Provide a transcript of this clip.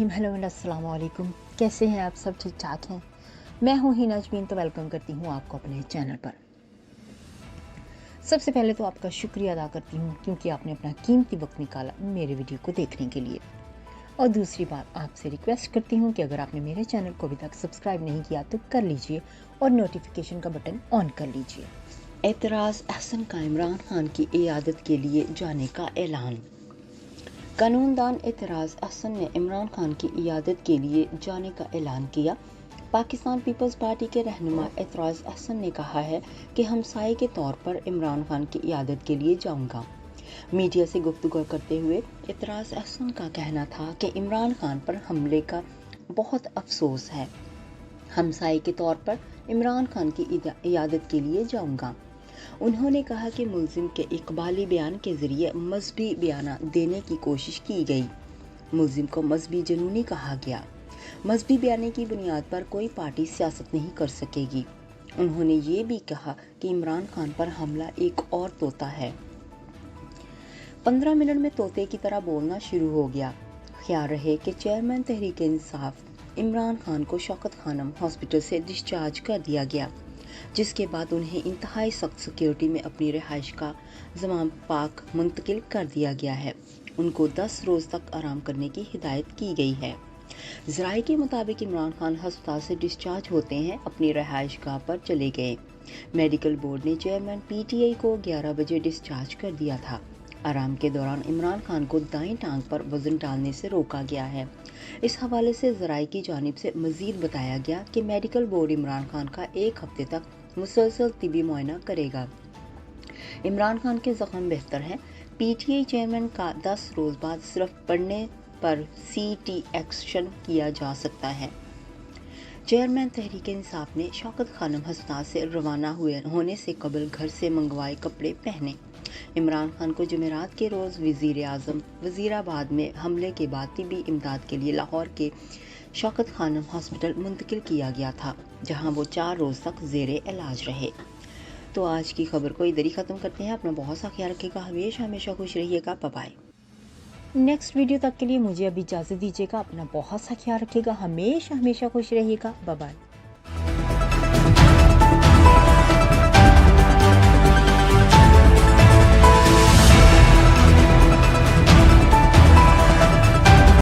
बिस्मिल्लाहिर्रहमानिर्रहीम। Hello and अस्सलाम वालेकुम। कैसे हैं आप सब? ठीक ठाक हैं? मैं हूँ हिना अजमीन, तो वेलकम करती हूँ आपको अपने चैनल पर। सबसे पहले तो आपका शुक्रिया अदा करती हूँ क्योंकि आपने अपना कीमती वक्त निकाला मेरे वीडियो को देखने के लिए। और दूसरी बात, आपसे रिक्वेस्ट करती हूँ कि अगर आपने मेरे चैनल को अभी तक सब्सक्राइब नहीं किया तो कर लीजिए और नोटिफिकेशन का बटन ऑन कर लीजिए। एतराज़ अहसन का इमरान खान की इयादत के लिए जाने का ऐलान। कानूनदान एतराज़ अहसन ने इमरान खान की इयादत के लिए जाने का ऐलान किया। पाकिस्तान पीपल्स पार्टी के रहनुमा एतराज़ अहसन ने कहा है कि हमसाये के तौर पर इमरान खान की इयादत के लिए जाऊंगा। मीडिया से गुफ्तगू करते हुए एतराज़ अहसन का कहना था कि इमरान खान पर हमले का बहुत अफसोस है। हमसाये के तौर पर इमरान खान की इयादत के लिए जाऊंगा। उन्होंने कहा कि मुल्जिम के इकबाली बयान के ज़रिए मजहबी बयाना देने की कोशिश की गई। मुल्जिम को मजहबी जुनूनी कहा गया। मजहबी बयाने की बुनियाद पर कोई पार्टी सियासत नहीं कर सकेगी। उन्होंने ये भी कहा कि इमरान खान पर हमला एक और तोता है। 15 मिनट में तोते की तरह बोलना शुरू हो गया। ख्याल रहे कि चेयरमैन तहरीक इंसाफ इमरान खान को शौकत खानम हॉस्पिटल से डिस्चार्ज कर दिया गया, जिसके बाद उन्हें इंतहाई सख्त सिक्योरिटी में अपनी रिहाइश का ज़माम पाक मुंतकिल कर दिया गया है। उनको 10 रोज़ तक आराम करने की हिदायत की गई है। ज़राए के मुताबिक इमरान खान अस्पताल से डिस्चार्ज होते हैं अपनी रिहाइश गाह पर चले गए। मेडिकल बोर्ड ने चेयरमैन पीटीआई को 11 बजे डिस्चार्ज कर दिया था। आराम के दौरान इमरान खान को दाईं टांग पर वजन डालने से रोका गया है। इस हवाले से ज़राए की जानिब से मज़ीद बताया गया कि मेडिकल बोर्ड इमरान खान का 1 हफ्ते तक मुसलसल तिबी मुआयना करेगा। इमरान खान के ज़ख्म बेहतर हैं। पीटीआई चेयरमैन का 10 रोज़ बाद सिर्फ पढ़ने पर सीटी एक्शन किया जा सकता है। चेयरमैन तहरीक इंसाफ ने शौकत खानम अस्पताल से रवाना होने से कबल घर से मंगवाए कपड़े पहने। इमरान खान को जुमेरात के रोज़ वज़ीर आज़म वज़ीराबाद में हमले के बाद तिबी इमदाद के लिए लाहौर के शौकत खानम हॉस्पिटल मुंतकिल किया गया था, जहां वो 4 रोज़ तक ज़ेरे इलाज रहे। तो आज की खबर को इधर ही ख़त्म करते हैं। अपना बहुत सा ख्याल रखिएगा। हमेशा खुश रहिएगा। Bye bye. नेक्स्ट वीडियो तक के लिए मुझे अभी इजाज़त दीजिएगा। अपना बहुत सा ख्याल रखिएगा। हमेशा खुश रहिएगा। Bye bye.